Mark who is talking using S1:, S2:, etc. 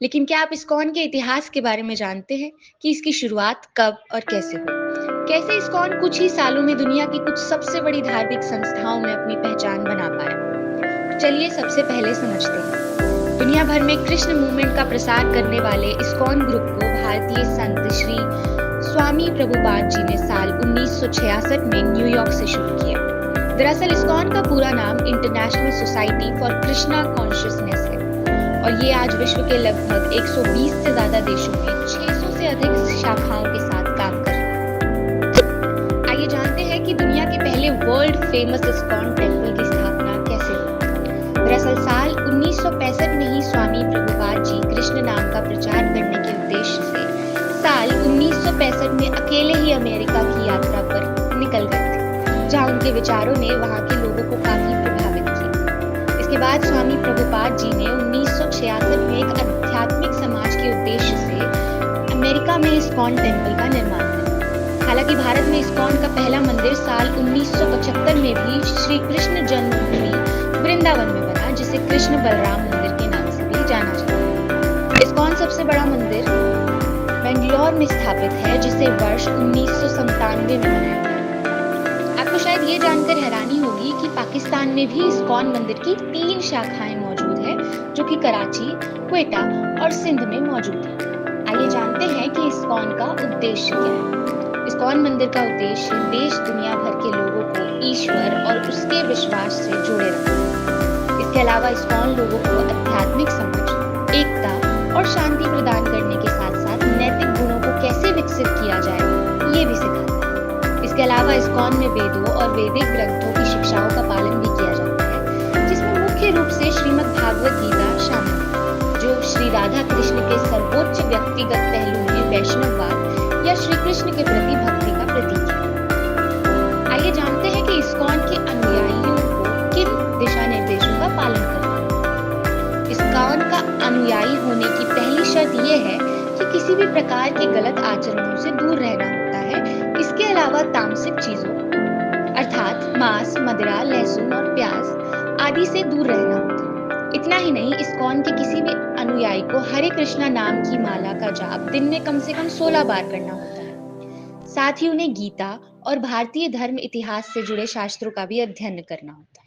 S1: लेकिन क्या आप इस्कॉन के इतिहास के बारे में जानते हैं कि इसकी शुरुआत कब और कैसे हुई? कैसे इस्कॉन कुछ ही सालों में दुनिया की कुछ सबसे बड़ी धार्मिक संस्थाओं में अपनी पहचान बना पाया? तो चलिए सबसे पहले समझते हैं। दुनिया भर में कृष्ण मूवमेंट का प्रसार करने वाले इस्कॉन ग्रुप को भारतीय संत श्री स्वामी प्रभुपाद जी ने साल 1966 में न्यूयॉर्क से शुरू किया। दरअसल इस्कॉन का पूरा नाम international society for Krishna consciousness है और ये आज विश्व के लगभग 120 से ज्यादा देशों में 600 से अधिक शाखाओं के साथ काम कर रहा है। आइए जानते हैं कि दुनिया के पहले वर्ल्ड फेमस इस्कॉन टेम्पल की स्थापना कैसे हुई। दरअसल साल 1965 में ही स्वामी प्रभुपाद जी कृष्ण नाम का प्रचार करने के उद्देश्य से साल 1965 में अकेले ही अमेरिका की यात्रा पर निकल गए थे, जहां उनके विचारों ने वहां के लोगों को काफी प्रभावित किया। इसके बाद स्वामी प्रभुपाद जी ने 1966 में एक आध्यात्मिक समाज के उद्देश्य से अमेरिका में इस्कॉन टेम्पल का निर्माण किया। हालांकि भारत में इस्कॉन का पहला मंदिर साल 1975 में भी श्री कृष्ण जन्मभूमि वृंदावन में बना, जिसे कृष्ण बलराम मंदिर के नाम से भी जाना जाता है। इस्कॉन सबसे बड़ा मंदिर बेंगलोर में स्थापित है, जिसे वर्ष 1997 में बनाया गया। आपको शायद ये जानकर हैरानी होगी कि पाकिस्तान में भी इस्कॉन मंदिर की 3 शाखाएं मौजूद है, जो कि कराची, क्वेटा और सिंध में मौजूद है। आइए जानते हैं कि इस्कॉन का उद्देश्य क्या है। इस्कॉन मंदिर का उद्देश्य देश दुनिया भर के लोगों को ईश्वर और उसके विश्वास से जोड़े रखना। इसके अलावा इस्कॉन लोगों को आध्यात्मिक समझ, एकता और शांति प्रदान करने के साथ साथ नैतिक गुणों को कैसे विकसित किया जाए, ये भी सिखाता है। इसके अलावा इस्कॉन में वेदों और वैदिक ग्रंथों की शिक्षाओं का पालन भी किया जाता है, जिसमें मुख्य रूप से श्रीमद् भागवत गीता शामिल है, जो श्री राधा कृष्ण के सर्वोच्च व्यक्तिगत पहलू में वैष्णववाद या श्री कृष्ण के प्रति भक्ति का प्रतीक है। आइए जानते हैं कि इस्कॉन के अनुयायियों को किन दिशा निर्देशों का पालन करना है। इस्कॉन का अनुयायी होने की पहली शर्त यह है कि किसी भी प्रकार के गलत आचरणों से दूर रहना होता है। इसके अलावा तामसिक चीजों अर्थात मांस, मदिरा, लहसुन और प्याज आदि से दूर रहना होता है। इतना ही नहीं, इस्कॉन के किसी भी अनुयायी को हरे कृष्णा नाम की माला का जाप दिन में कम से कम 16 बार करना होता है। साथ ही उन्हें गीता और भारतीय धर्म इतिहास से जुड़े शास्त्रों का भी अध्ययन करना होता है।